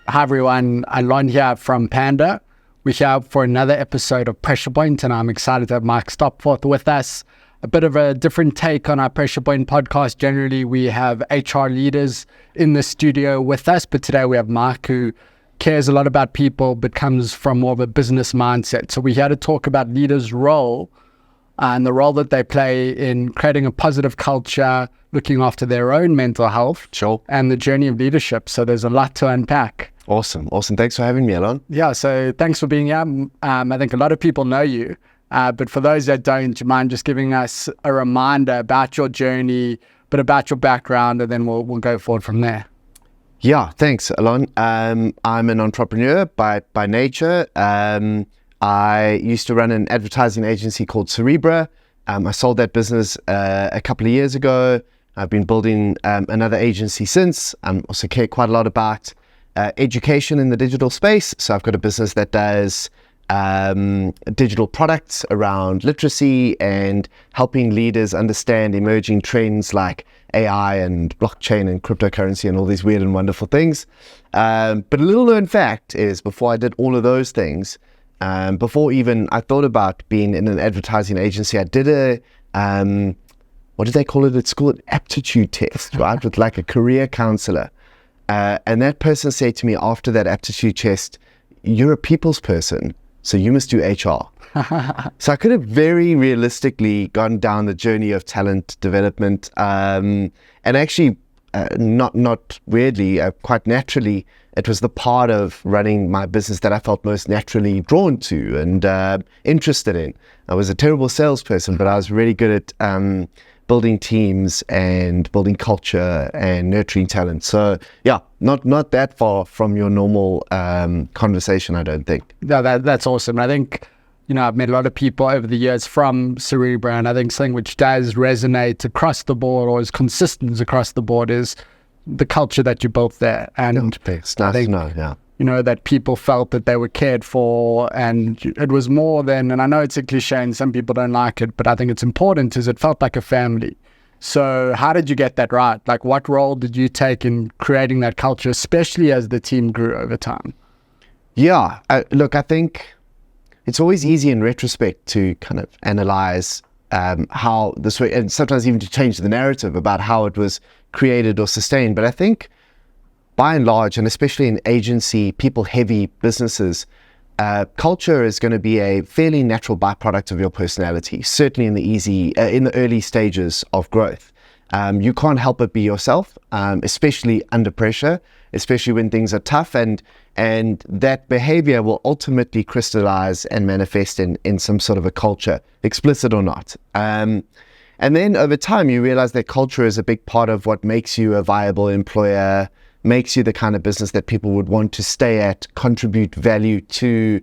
Hi everyone, Alon here from Panda. We're here for another episode of Pressure Point, and I'm excited to have Mike Stopforth with us. A bit of a different take on our Pressure Point podcast. Generally, we have HR leaders in the studio with us, but today we have Mike, who cares a lot about people, but comes from more of a business mindset. So we're here to talk about leaders' role and the role that they play in creating a positive culture, looking after their own mental health, and the journey of leadership. So there's a lot to unpack. Awesome. Thanks for having me, Alon. Yeah, so thanks for being here. I think a lot of people know you, but for those that don't, do you mind just giving us a reminder about your journey, but about your background, and then we'll go forward from there. Yeah, thanks, Alon. I'm an entrepreneur by nature. I used to run an advertising agency called Cerebra. I sold that business a couple of years ago. I've been building another agency since. I also care quite a lot about education in the digital space. So I've got a business that does digital products around literacy and helping leaders understand emerging trends like AI and blockchain and cryptocurrency and all these weird and wonderful things. But a little known fact is, before I did all of those things, before even I thought about being in an advertising agency, I did a, what did they call it at school? An aptitude test, right? With like a career counselor. And that person said to me after that aptitude test, "You're a people's person, so you must do HR." So I could have very realistically gone down the journey of talent development, and actually, not weirdly, quite naturally, it was the part of running my business that I felt most naturally drawn to and interested in. I was a terrible salesperson, but I was really good at building teams and building culture and nurturing talent. So yeah, not that far from your normal conversation, I don't think. No, that's awesome. I think, I've met a lot of people over the years from Cerebra, and I think something which does resonate across the board or is consistent across the board is the culture that you built there. And it's nice to know, yeah. That people felt that they were cared for, and it was more than, and I know it's a cliche and some people don't like it, but I think it's important, is it felt like a family. So how did you get that right? Like, what role did you take in creating that culture, especially as the team grew over time? Yeah, look, I think it's always easy in retrospect to kind of analyze how this way, and sometimes even to change the narrative about how it was created or sustained. But I think by and large, and especially in agency, people-heavy businesses, culture is going to be a fairly natural byproduct of your personality, certainly in the early stages of growth. You can't help but be yourself, especially under pressure, especially when things are tough, and that behavior will ultimately crystallize and manifest in some sort of a culture, explicit or not. And then over time, you realize that culture is a big part of what makes you a viable employer, makes you the kind of business that people would want to stay at, contribute value to,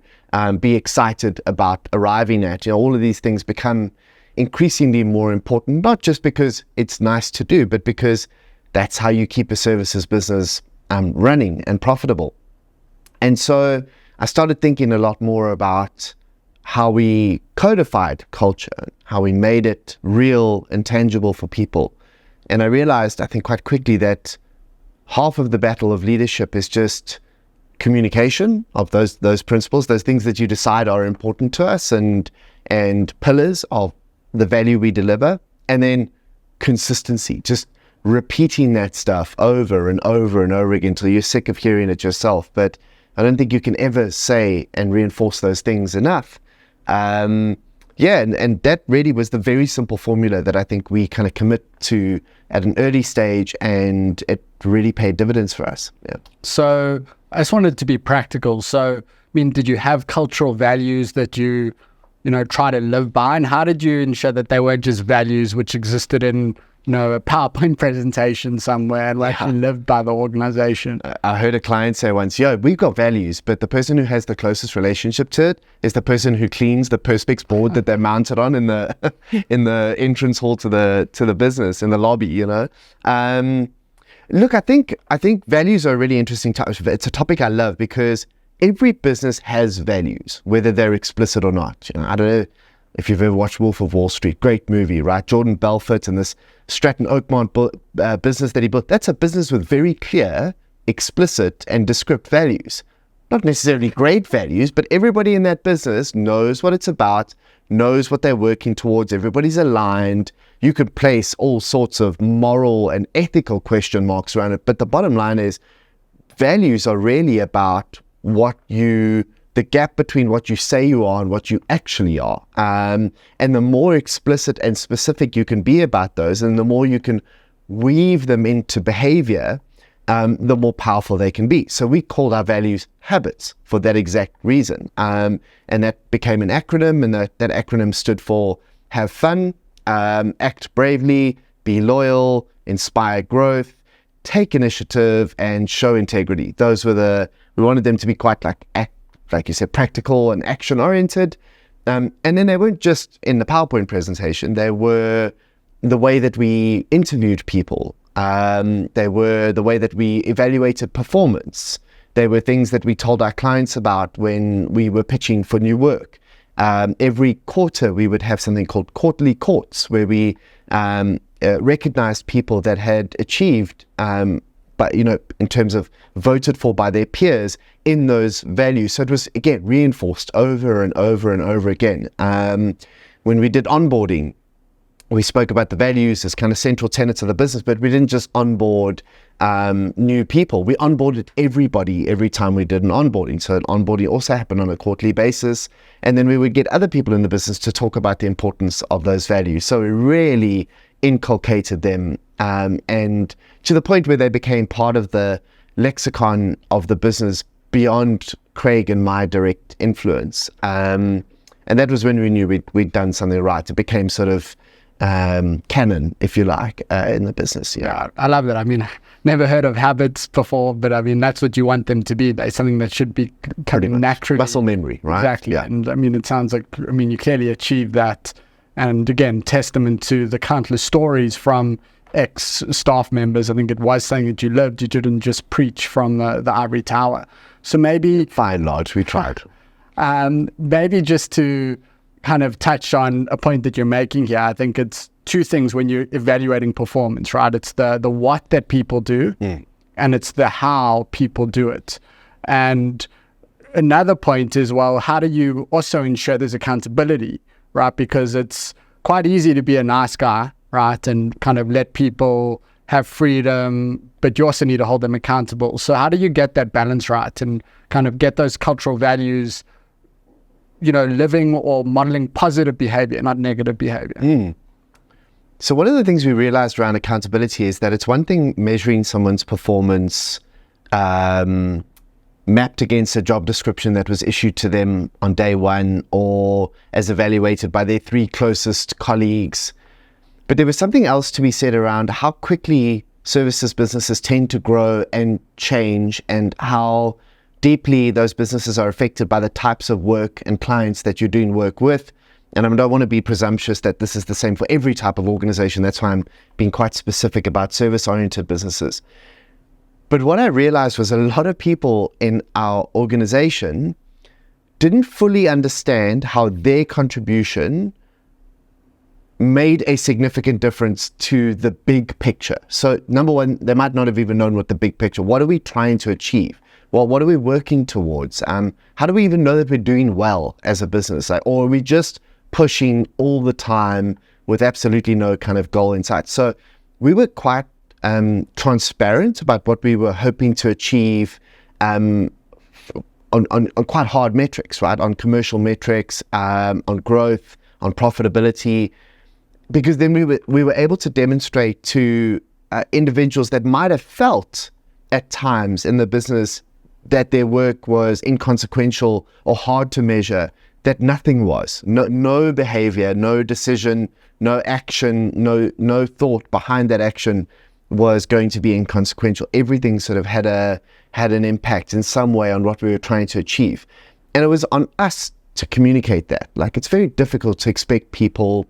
be excited about arriving at. All of these things become increasingly more important, not just because it's nice to do, but because that's how you keep a services business running and profitable. And so I started thinking a lot more about how we codified culture, how we made it real and tangible for people. And I realized, I think quite quickly, that half of the battle of leadership is just communication of those principles, those things that you decide are important to us and pillars of the value we deliver, and then consistency, just repeating that stuff over and over and over again until you're sick of hearing it yourself. But I don't think you can ever say and reinforce those things enough. And that really was the very simple formula that I think we kind of commit to at an early stage, and it really paid dividends for us. Yeah. So I just wanted to be practical. So, did you have cultural values that you try to live by? And how did you ensure that they weren't just values which existed in, a PowerPoint presentation somewhere and actually lived by the organization? I heard a client say once, we've got values, but the person who has the closest relationship to it is the person who cleans the Perspex board that they're mounted on in the entrance hall to the business, in the lobby, Look, I think values are a really interesting topic. It's a topic I love because every business has values, whether they're explicit or not. I don't know if you've ever watched Wolf of Wall Street, great movie, right? Jordan Belfort and this Stratton Oakmont business that he built, that's a business with very clear, explicit and descript values. Not necessarily great values, but everybody in that business knows what it's about, knows what they're working towards, everybody's aligned. You could place all sorts of moral and ethical question marks around it, but the bottom line is values are really about the gap between what you say you are and what you actually are. And the more explicit and specific you can be about those, and the more you can weave them into behavior, the more powerful they can be. So we called our values habits for that exact reason. And that became an acronym, and that acronym stood for have fun, act bravely, be loyal, inspire growth, take initiative, and show integrity. Those were we wanted them to be quite like you said, practical and action oriented. And then they weren't just in the PowerPoint presentation, they were the way that we interviewed people. They were the way that we evaluated performance. They were things that we told our clients about when we were pitching for new work. Every quarter, we would have something called quarterly courts, where we recognized people that had achieved, but in terms of voted for by their peers in those values. So it was, again, reinforced over and over and over again. When we did onboarding, we spoke about the values as kind of central tenets of the business, but we didn't just onboard new people. We onboarded everybody every time we did an onboarding. So an onboarding also happened on a quarterly basis. And then we would get other people in the business to talk about the importance of those values. So we really inculcated them, and to the point where they became part of the lexicon of the business beyond Craig and my direct influence. And that was when we knew we'd done something right. It became sort of canon, if you like, in the business. Yeah, I love that. I mean, never heard of habits before, but I mean, that's what you want them to be. It's something that should be coming naturally. Muscle memory, right? Exactly. Yeah. And I mean, it sounds like, you clearly achieved that. And again, testament to the countless stories from ex-staff members. I think it was saying that you lived, you didn't just preach from the ivory tower. So maybe... Fine, Lodge, we tried. Maybe just to kind of touch on a point that you're making here, I think it's two things when you're evaluating performance, right? It's the what that people do, and it's the how people do it. And another point is, well, how do you also ensure there's accountability, right? Because it's quite easy to be a nice guy, right? And kind of let people have freedom, but you also need to hold them accountable. So how do you get that balance right and kind of get those cultural values, living or modeling positive behavior, not negative behavior? So one of the things we realized around accountability is that it's one thing measuring someone's performance mapped against a job description that was issued to them on day one, or as evaluated by their 3 closest colleagues. But there was something else to be said around how quickly services businesses tend to grow and change, and how deeply those businesses are affected by the types of work and clients that you're doing work with. And I don't want to be presumptuous that this is the same for every type of organization. That's why I'm being quite specific about service-oriented businesses. But what I realized was a lot of people in our organization didn't fully understand how their contribution made a significant difference to the big picture. So number one, they might not have even known what the big picture, what are we trying to achieve? Well, what are we working towards? How do we even know that we're doing well as a business? Or are we just pushing all the time with absolutely no kind of goal in sight? So we were quite transparent about what we were hoping to achieve on quite hard metrics, right? On commercial metrics, on growth, on profitability, because then we were able to demonstrate to individuals that might have felt at times in the business that their work was inconsequential or hard to measure, that nothing was. No behavior, no decision, no action, no thought behind that action was going to be inconsequential. Everything sort of had an impact in some way on what we were trying to achieve. And it was on us to communicate that. Like, it's very difficult to expect people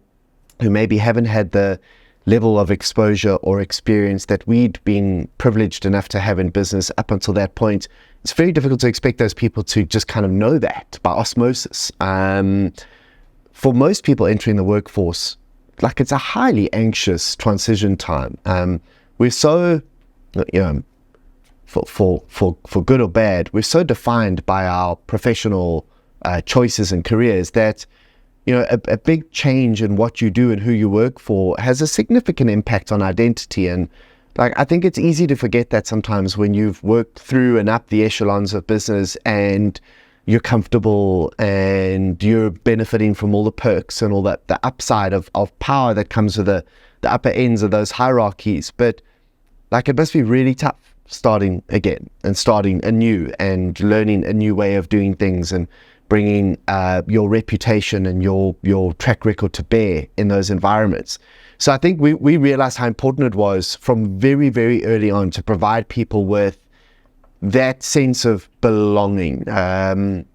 who maybe haven't had the level of exposure or experience that we'd been privileged enough to have in business up until that point. It's very difficult to expect those people to just kind of know that by osmosis. for most people entering the workforce, like it's a highly anxious transition time. We're so, for good or bad, we're so defined by our professional choices and careers that, a big change in what you do and who you work for has a significant impact on identity. And like, I think it's easy to forget that sometimes when you've worked through and up the echelons of business and you're comfortable and you're benefiting from all the perks and all that, the upside of power that comes with the upper ends of those hierarchies. But like, it must be really tough starting again and starting anew and learning a new way of doing things and bringing your reputation and your track record to bear in those environments. So I think we realized how important it was from very, very early on to provide people with that sense of belonging, and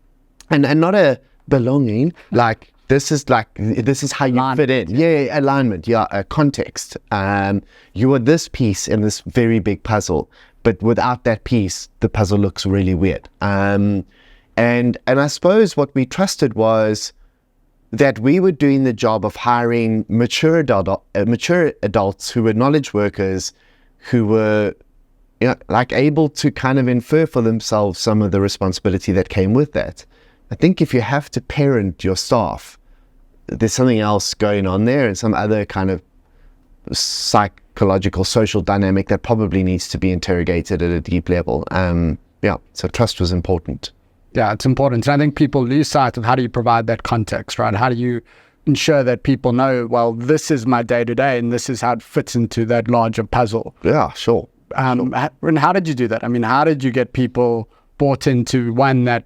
not a belonging like this is how you alignment. fit in. Alignment. Context. You are this piece in this very big puzzle, but without that piece, the puzzle looks really weird. And I suppose what we trusted was that we were doing the job of hiring mature adults who were knowledge workers, who were like able to kind of infer for themselves some of the responsibility that came with that. I think if you have to parent your staff, there's something else going on there and some other kind of psychological, social dynamic that probably needs to be interrogated at a deep level. So trust was important. Yeah, it's important. And I think people lose sight of how do you provide that context, right? How do you ensure that people know, well, this is my day-to-day and this is how it fits into that larger puzzle? Yeah, sure. And how did you do that? I mean, how did you get people bought into, one, that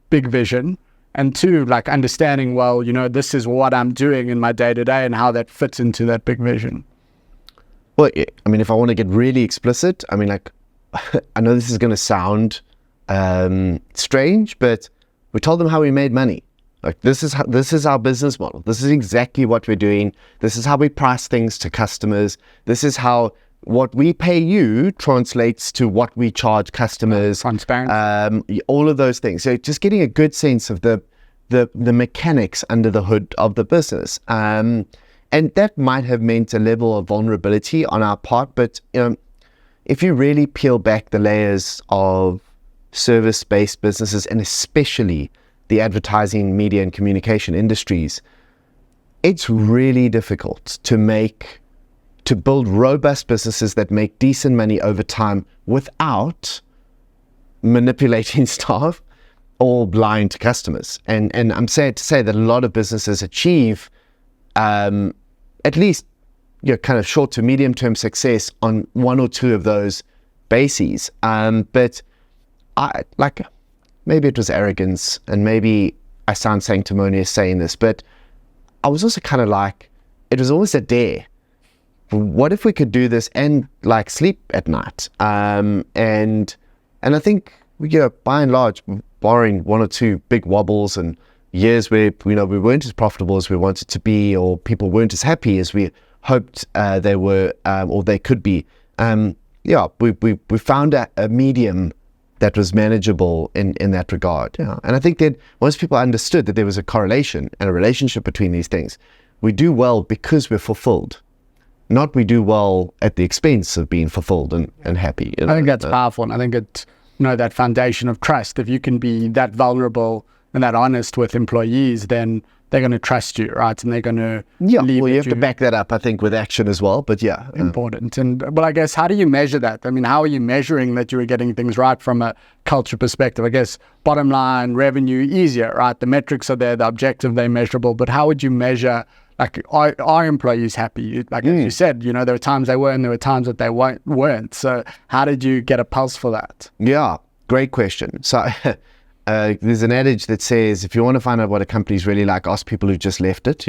big vision, and two, like understanding, well, this is what I'm doing in my day-to-day and how that fits into that big vision? Well, I mean, if I want to get really explicit, I mean, like, I know this is going to sound strange, but we told them how we made money. Like, this is our business model. This is exactly what we're doing. This is how we price things to customers. This is how what we pay you translates to what we charge customers. Transparent. All of those things. So just getting a good sense of the mechanics under the hood of the business. And that might have meant a level of vulnerability on our part, but if you really peel back the layers of service-based businesses, and especially the advertising, media, and communication industries, it's really difficult to build robust businesses that make decent money over time without manipulating staff or lying to customers. And I'm sad to say that a lot of businesses achieve at least kind of short to medium term success on one or two of those bases. But maybe it was arrogance, and maybe I sound sanctimonious saying this, but I was also kind of like, it was almost a dare. What if we could do this and like sleep at night? And I think by and large, barring one or two big wobbles and years where we weren't as profitable as we wanted to be, or people weren't as happy as we hoped they were, or they could be. We found a medium that was manageable in that regard. Yeah. And I think that once people understood that there was a correlation and a relationship between these things, we do well because we're fulfilled, not we do well at the expense of being fulfilled and happy. I think that's powerful. And I think it's, that foundation of trust. If you can be that vulnerable and that honest with employees, then they're going to trust you, right? And they're going to leave. Well, you have to back that up, I think, with action as well. But yeah, important. But I guess, how do you measure that? I mean, how are you measuring that you are getting things right from a culture perspective? I guess bottom line, revenue, easier, right? The metrics are there, the objective, they're measurable. But how would you measure? Like, are employees happy? Like as you said, there were times they were and there were times that they weren't. So how did you get a pulse for that? Yeah, great question. So there's an adage that says, if you want to find out what a company's really like, ask people who just left it.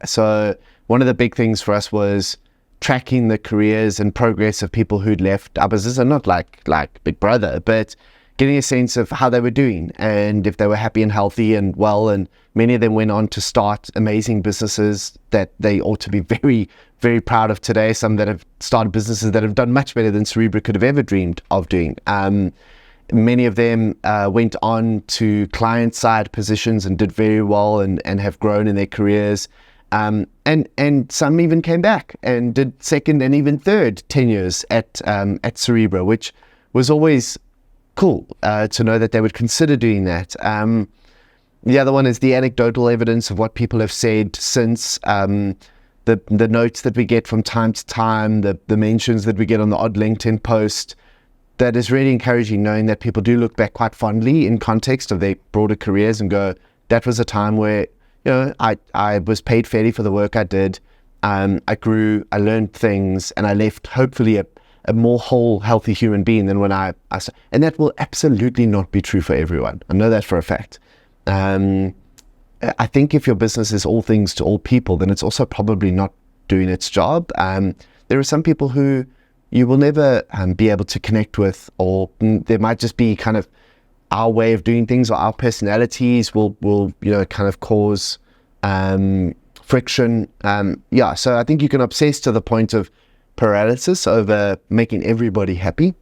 So one of the big things for us was tracking the careers and progress of people who'd left our business, and not like Big Brother, but getting a sense of how they were doing and if they were happy and healthy and well. And many of them went on to start amazing businesses that they ought to be very, very proud of today. Some that have started businesses that have done much better than Cerebra could have ever dreamed of doing. Many of them went on to client-side positions and did very well and have grown in their careers. And some even came back and did second and even third tenures at Cerebro, which was always cool to know that they would consider doing that. The other one is the anecdotal evidence of what people have said since, the notes that we get from time to time, the mentions that we get on the odd LinkedIn post. That is really encouraging, knowing that people do look back quite fondly in context of their broader careers and go, that was a time where, I was paid fairly for the work I did. I grew, I learned things, and I left hopefully a more whole, healthy human being than when I and that will absolutely not be true for everyone. I know that for a fact. I think if your business is all things to all people, then it's also probably not doing its job. There are some people who you will never be able to connect with, or there might just be kind of our way of doing things, or our personalities will kind of cause friction. So I think you can obsess to the point of paralysis over making everybody happy,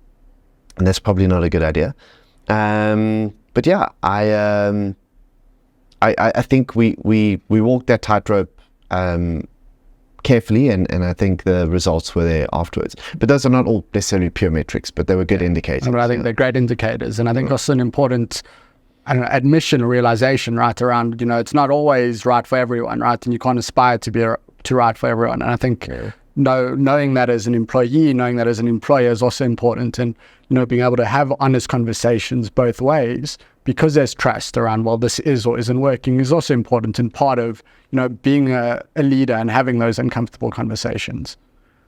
and that's probably not a good idea. But yeah, I think we walked that tightrope carefully, and I think the results were there afterwards. But those are not all necessarily pure metrics, but they were good indicators. I think they're great indicators, and I think also an important admission, realization, right, around, it's not always right for everyone, right, and you can't aspire to be right for everyone. And I think knowing that as an employee, knowing that as an employer is also important, and being able to have honest conversations both ways, because there's trust around, well, this is or isn't working, is also important, and part of being a leader and having those uncomfortable conversations.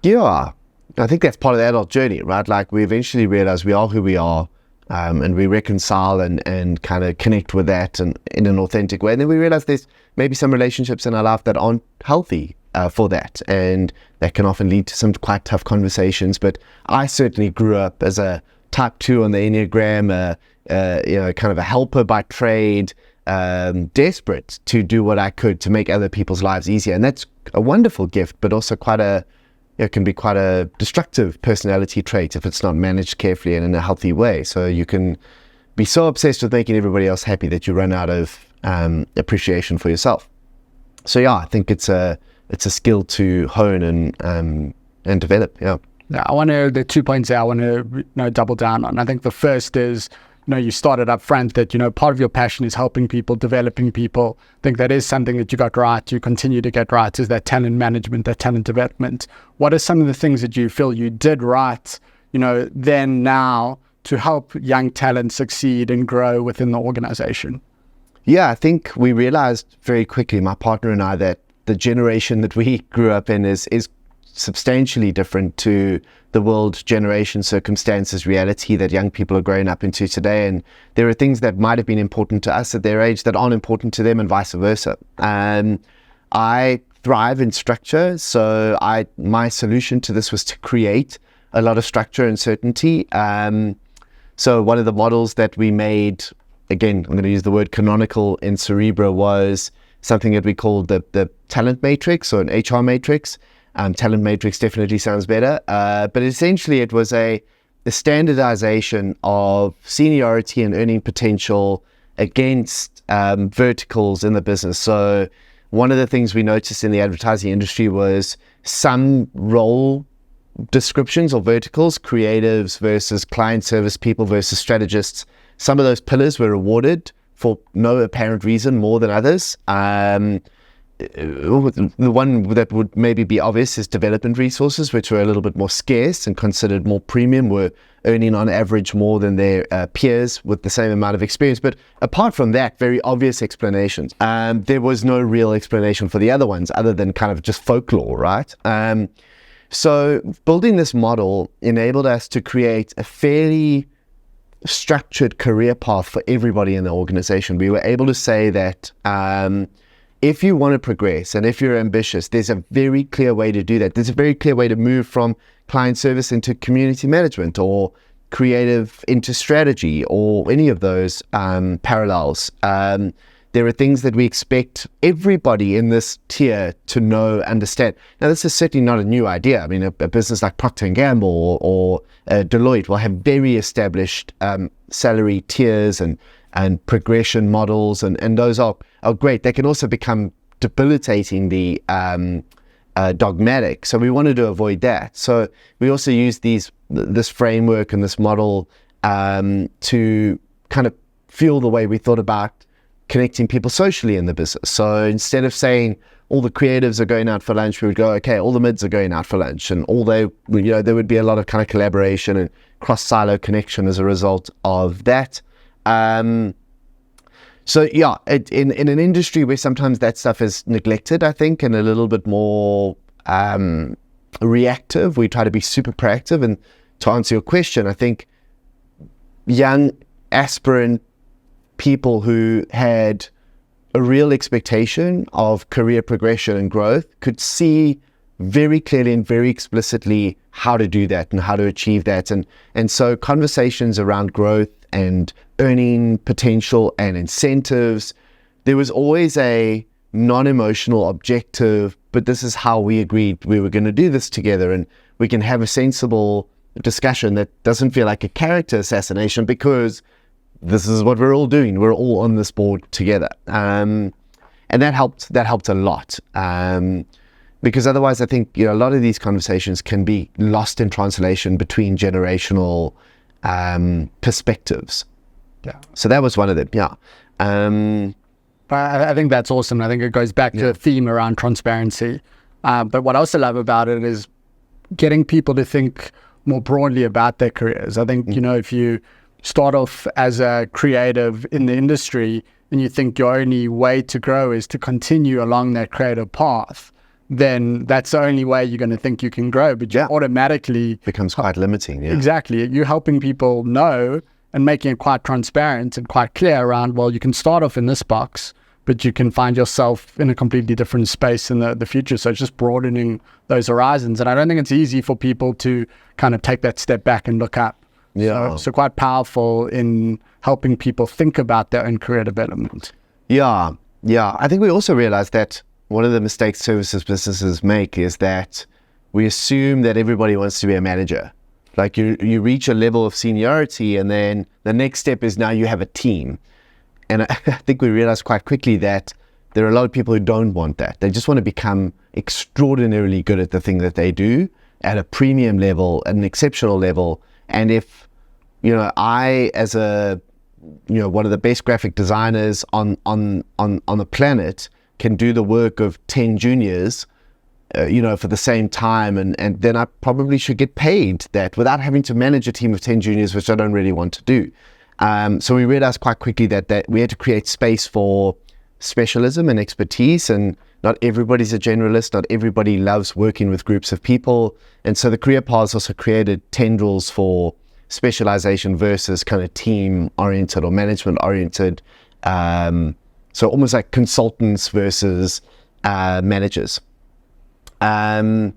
Yeah, I think that's part of the adult journey, right? Like, we eventually realize we are who we are, and we reconcile and kind of connect with that and in an authentic way. And then we realize there's maybe some relationships in our life that aren't healthy for that, and that can often lead to some quite tough conversations. But I certainly grew up as a type 2 on the Enneagram, kind of a helper by trade, desperate to do what I could to make other people's lives easier. And that's a wonderful gift, but also can be quite a destructive personality trait if it's not managed carefully and in a healthy way. So you can be so obsessed with making everybody else happy that you run out of appreciation for yourself. So yeah, I think it's a skill to hone and develop. Yeah. Yeah, the 2 points there I want to double down on. I think the first is, you started up front that, part of your passion is helping people, developing people. I think that is something that you got right, you continue to get right, is that talent management, that talent development. What are some of the things that you feel you did right, then now, to help young talent succeed and grow within the organization? Yeah, I think we realized very quickly, my partner and I, that the generation that we grew up in is substantially different to the world, generation, circumstances, reality that young people are growing up into today. And there are things that might have been important to us at their age that aren't important to them, and vice versa. I thrive in structure, so my solution to this was to create a lot of structure and certainty. So one of the models that we made, again, I'm going to use the word canonical in Cerebro, was something that we called the talent matrix, or an HR matrix. Talent matrix definitely sounds better, but essentially it was a standardization of seniority and earning potential against verticals in the business. So one of the things we noticed in the advertising industry was some role descriptions or verticals, creatives versus client service people versus strategists. Some of those pillars were rewarded for no apparent reason more than others. The one that would maybe be obvious is development resources, which were a little bit more scarce and considered more premium, were earning on average more than their peers with the same amount of experience. But apart from that, very obvious explanations. There was no real explanation for the other ones other than kind of just folklore, right? So building this model enabled us to create a fairly structured career path for everybody in the organization. We were able to say that if you want to progress and if you're ambitious, there's a very clear way to do that. There's a very clear way to move from client service into community management, or creative into strategy, or any of those parallels. There There are things that we expect everybody in this tier to know, understand. Now, this is certainly not a new idea. I mean, a business like Procter & Gamble or Deloitte will have very established salary tiers and progression models, and those are great. They can also become debilitatingly dogmatic. So we wanted to avoid that. So we also use this framework and this model to kind of fuel the way we thought about connecting people socially in the business. So instead of saying all the creatives are going out for lunch, we would go, okay, all the mids are going out for lunch, and there would be a lot of kind of collaboration and cross silo connection as a result of that. So yeah, in an industry where sometimes that stuff is neglected, I think, and a little bit more reactive, we try to be super proactive. And to answer your question, I think young aspirant people who had a real expectation of career progression and growth could see very clearly and very explicitly how to do that and how to achieve that. And so conversations around growth and earning potential and incentives, there was always a non-emotional objective, but this is how we agreed we were going to do this together, and we can have a sensible discussion that doesn't feel like a character assassination, because this is what we're all doing. We're all on this board together. And that helped a lot. Because otherwise I think, a lot of these conversations can be lost in translation between generational perspectives. Yeah. So that was one of them. Yeah. But I think that's awesome. I think it goes back to a theme around transparency. But what I also love about it is getting people to think more broadly about their careers. I think, if you start off as a creative in the industry and you think your only way to grow is to continue along that creative path, then that's the only way you're going to think you can grow. But you automatically becomes quite limiting. Yeah. Exactly. You're helping people know and making it quite transparent and quite clear around, well, you can start off in this box, but you can find yourself in a completely different space in the future. So it's just broadening those horizons. And I don't think it's easy for people to kind of take that step back and look up. Yeah. So quite powerful in helping people think about their own career development. Yeah. I think we also realized that one of the mistakes services businesses make is that we assume that everybody wants to be a manager. Like you reach a level of seniority, and then the next step is now you have a team. And I think we realized quite quickly that there are a lot of people who don't want that. They just want to become extraordinarily good at the thing that they do at a premium level, at an exceptional level. And if, I, as one of the best graphic designers on the planet, can do the work of 10 juniors, for the same time, and then I probably should get paid that without having to manage a team of 10 juniors, which I don't really want to do. So we realized quite quickly that we had to create space for specialism and expertise, and not everybody's a generalist, not everybody loves working with groups of people. And so the career paths also created tendrils for specialization versus kind of team-oriented or management-oriented. So almost like consultants versus managers. And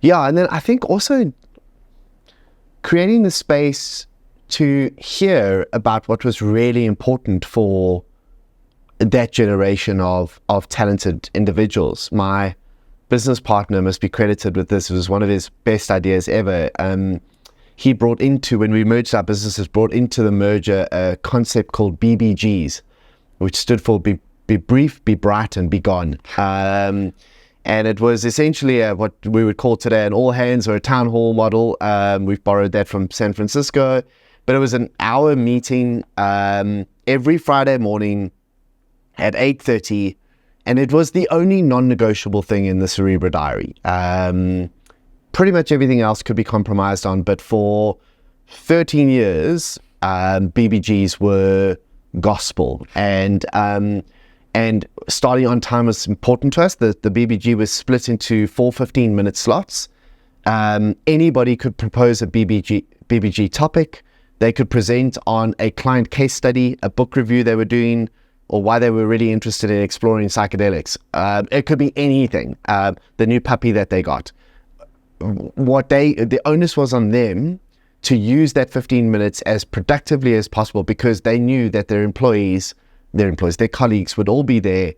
then I think also creating the space to hear about what was really important for that generation of talented individuals. My business partner must be credited with this. It was one of his best ideas ever. He brought into, when we merged our businesses, brought into the merger a concept called BBGs, which stood for be brief, be bright, and be gone. And it was essentially what we would call today an all hands or a town hall model. We've borrowed that from San Francisco, but it was an hour meeting every Friday morning at 8:30, and it was the only non-negotiable thing in the Cerebra diary. Pretty much everything else could be compromised on, but for 13 years, BBGs were gospel, and starting on time was important to us. The BBG was split into 4 15-minute slots. Anybody could propose a BBG topic. They could present on a client case study, a book review they were doing, or why they were really interested in exploring psychedelics. It could be anything. The new puppy that they got. The onus was on them to use that 15 minutes as productively as possible, because they knew that their employees their employees, their colleagues would all be there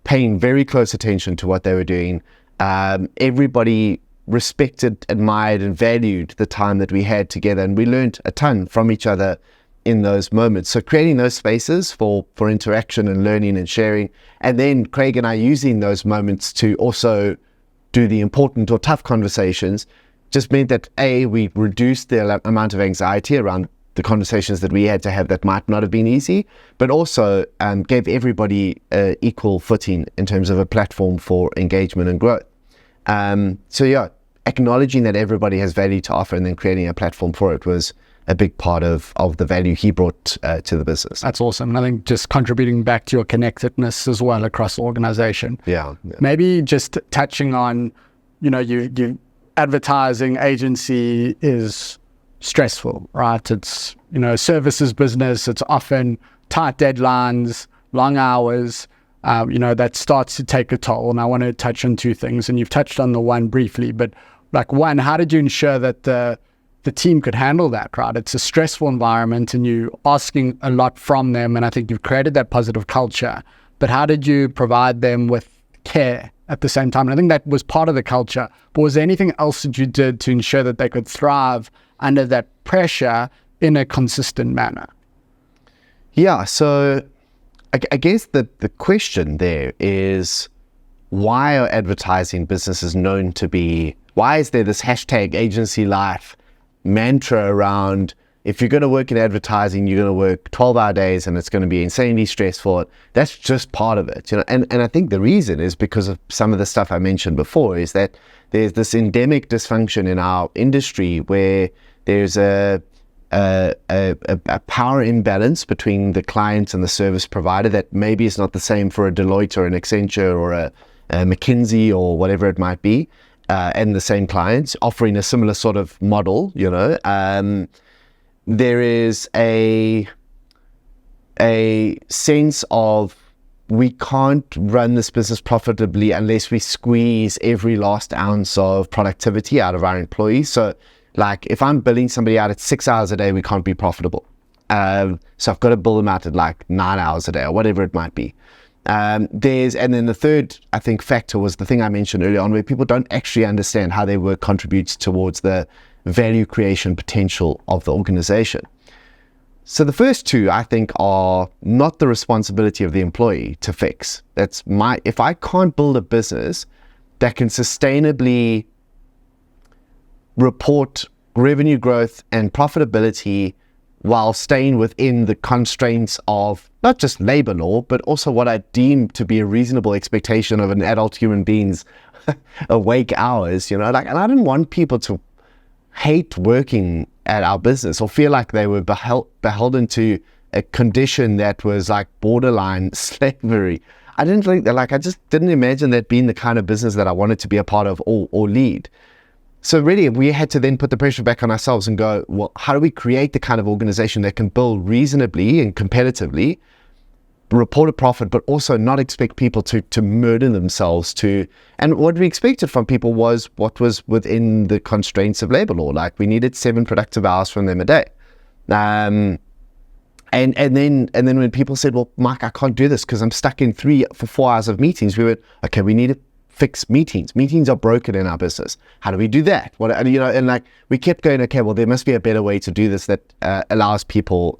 paying very close attention to what they were doing. Everybody respected, admired, and valued the time that we had together, and we learned a ton from each other in those moments. So creating those spaces for interaction and learning and sharing, and then Craig and I using those moments to also do the important or tough conversations, just meant that we reduced the amount of anxiety around the conversations that we had to have that might not have been easy, but also gave everybody equal footing in terms of a platform for engagement and growth. So yeah, acknowledging that everybody has value to offer and then creating a platform for it was a big part of the value he brought to the business. That's awesome. And I think just contributing back to your connectedness as well across the organization. Yeah. Maybe just touching on, you advertising agency is stressful, right? It's, services business. It's often tight deadlines, long hours, that starts to take a toll. And I want to touch on two things. And you've touched on the one briefly, but one, how did you ensure that the team could handle that, right? It's a stressful environment and you're asking a lot from them. And I think you've created that positive culture, but how did you provide them with care at the same time? And I think that was part of the culture, but was there anything else that you did to ensure that they could thrive under that pressure in a consistent manner? Yeah, so I guess the question there is, why are advertising businesses known to be, why is there this hashtag agency life mantra around, if you're going to work in advertising, you're going to work 12-hour days and it's going to be insanely stressful? That's just part of it, and I think the reason is because of some of the stuff I mentioned before, is that there's this endemic dysfunction in our industry where there's a power imbalance between the client and the service provider that maybe is not the same for a Deloitte or an Accenture or a McKinsey or whatever it might be, and the same clients offering a similar sort of model. There is a sense of, we can't run this business profitably unless we squeeze every last ounce of productivity out of our employees. So if I'm billing somebody out at 6 hours a day, we can't be profitable. So I've got to bill them out at 9 hours a day or whatever it might be. And then the third, I think, factor was the thing I mentioned earlier on, where people don't actually understand how their work contributes towards the value creation potential of the organization. So the first two, I think, are not the responsibility of the employee to fix. If I can't build a business that can sustainably report revenue growth and profitability while staying within the constraints of not just labor law, but also what I deem to be a reasonable expectation of an adult human being's awake hours, and I didn't want people to hate working at our business or feel like they were beholden to a condition that was borderline slavery. I didn't think that, I just didn't imagine that being the kind of business that I wanted to be a part of or lead. So really, we had to then put the pressure back on ourselves and go, well, how do we create the kind of organization that can build reasonably and competitively, report a profit, but also not expect people to murder themselves and what we expected from people was what was within the constraints of labor law. We needed 7 productive hours from them a day. And then when people said, well, Mike, I can't do this because I'm stuck in 3 for 4 hours of meetings, we went, okay, we need to fix meetings. Meetings are broken in our business. How do we do that? We kept going, okay, well, there must be a better way to do this that allows people.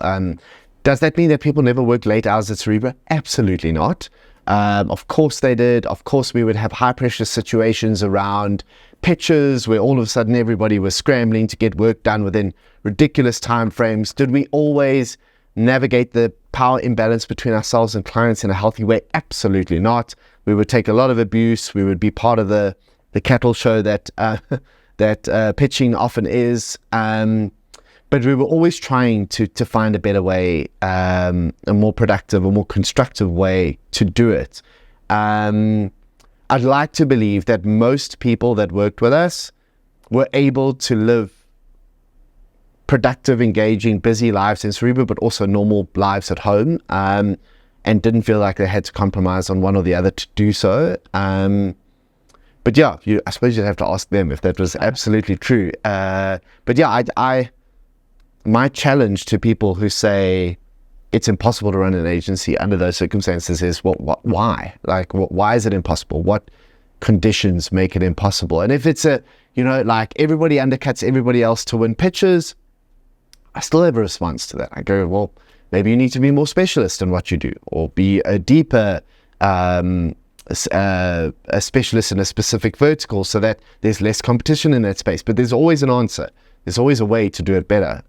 Does that mean that people never work late hours at Cerebra? Absolutely not. Of course they did. Of course we would have high pressure situations around pitches where all of a sudden everybody was scrambling to get work done within ridiculous time frames. Did we always navigate the power imbalance between ourselves and clients in a healthy way? Absolutely not. We would take a lot of abuse. We would be part of the cattle show that pitching often is. But we were always trying to find a better way, a more productive, a more constructive way to do it. I'd like to believe that most people that worked with us were able to live productive, engaging, busy lives in Cerebra, but also normal lives at home, and didn't feel like they had to compromise on one or the other to do so. But yeah, I suppose you'd have to ask them if that was absolutely true. But yeah, my challenge to people who say, it's impossible to run an agency under those circumstances is why? Like, why is it impossible? What conditions make it impossible? And if it's like everybody undercuts everybody else to win pitches, I still have a response to that. I go, well, maybe you need to be more specialist in what you do, or be a deeper a specialist in a specific vertical, so that there's less competition in that space. But there's always an answer. There's always a way to do it better.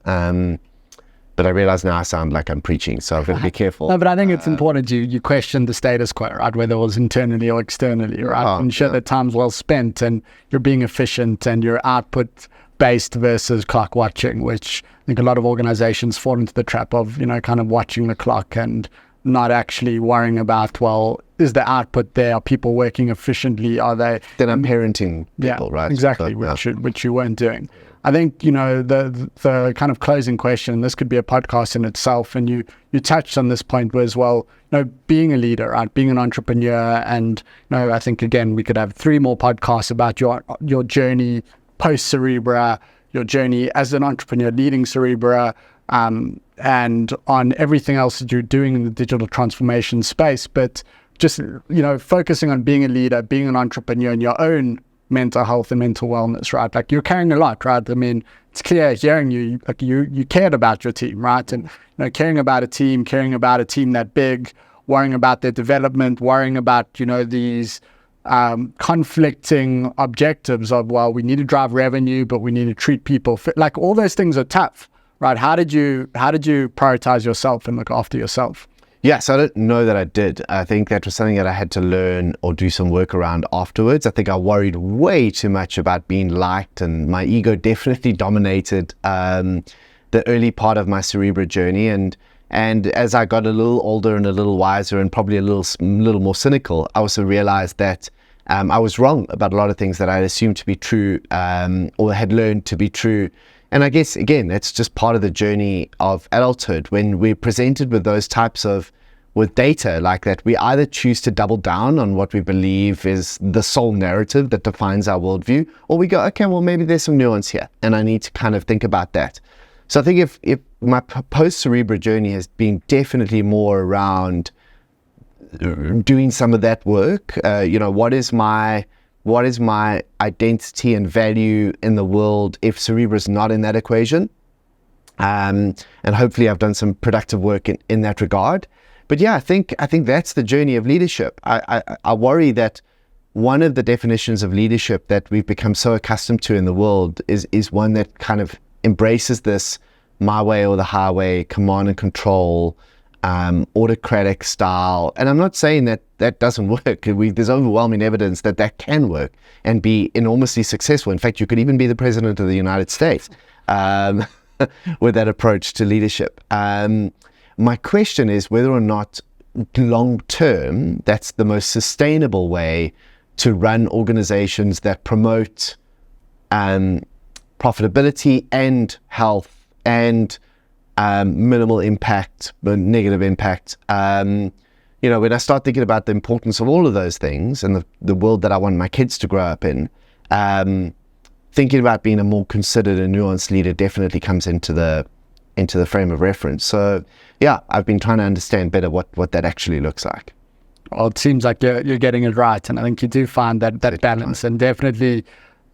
But I realize now I sound like I'm preaching, so I've got to be careful. No, but I think it's important you question the status quo, right? Whether it was internally or externally, right? Ensure that time's well spent and you're being efficient and you're output based versus clock watching, which I think a lot of organizations fall into the trap of, kind of watching the clock and not actually worrying about, well, is the output there? Are people working efficiently? Are they? Then I'm parenting people, right? Exactly, which you weren't doing. I think, the kind of closing question, this could be a podcast in itself, and you touched on this point was, well, being a leader, right? Being an entrepreneur, and, I think, again, we could have 3 more podcasts about your journey post Cerebra, your journey as an entrepreneur leading Cerebra, and on everything else that you're doing in the digital transformation space. But just, focusing on being a leader, being an entrepreneur in your own mental health and mental wellness, right? Like, you're carrying a lot, right? I mean, it's clear hearing you, like you cared about your team, right? And, caring about a team that big, worrying about their development, worrying about, these conflicting objectives of, well, we need to drive revenue, but we need to treat people fit. Like, all those things are tough, right? How did you prioritize yourself and look after yourself? Yes, I don't know that I did. I think that was something that I had to learn or do some work around afterwards. I think I worried way too much about being liked, and my ego definitely dominated the early part of my Cerebra journey. And as I got a little older and a little wiser and probably a little more cynical, I also realized that I was wrong about a lot of things that I assumed to be true, or had learned to be true. And I guess, again, that's just part of the journey of adulthood. When we're presented with those types with data like that, we either choose to double down on what we believe is the sole narrative that defines our worldview, or we go, okay, well, maybe there's some nuance here, and I need to kind of think about that. So I think if my post-Cerebra journey has been definitely more around doing some of that work, what is my identity and value in the world if Cerebra is not in that equation? And hopefully I've done some productive work in that regard. But yeah, I think that's the journey of leadership. I worry that one of the definitions of leadership that we've become so accustomed to in the world is one that kind of embraces this my way or the highway, command and control, autocratic style. And I'm not saying that doesn't work. There's overwhelming evidence that can work and be enormously successful. In fact, you could even be the president of the United States with that approach to leadership. My question is whether or not long term, that's the most sustainable way to run organizations that promote profitability and health and minimal impact, but negative impact. When I start thinking about the importance of all of those things and the world that I want my kids to grow up in, thinking about being a more considered and nuanced leader definitely comes into the frame of reference. So yeah, I've been trying to understand better what that actually looks like. Well, it seems like you're getting it right, and I think you do find that balance. And definitely,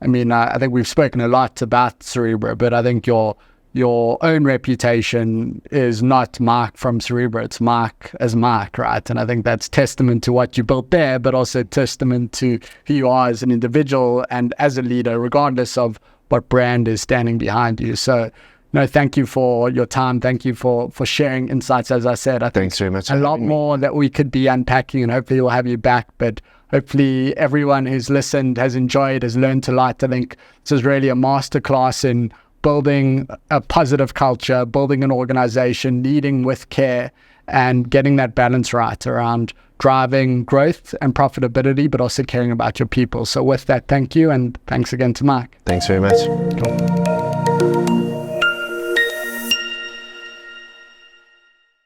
I mean, I think we've spoken a lot about Cerebra, but I think your own reputation is not Mark from Cerebra, it's Mark as Mark, right? And I think that's testament to what you built there, but also testament to who you are as an individual and as a leader, regardless of what brand is standing behind you. So, thank you for your time. Thank you for sharing insights. As I said, I think thanks very much. A lot more that we could be unpacking, and hopefully we'll have you back. But hopefully everyone who's listened has enjoyed, has learned a lot. I think this is really a masterclass in building a positive culture, building an organization, leading with care, and getting that balance right around driving growth and profitability, but also caring about your people. So with that, thank you, and thanks again to Mike. Thanks very much. Cool.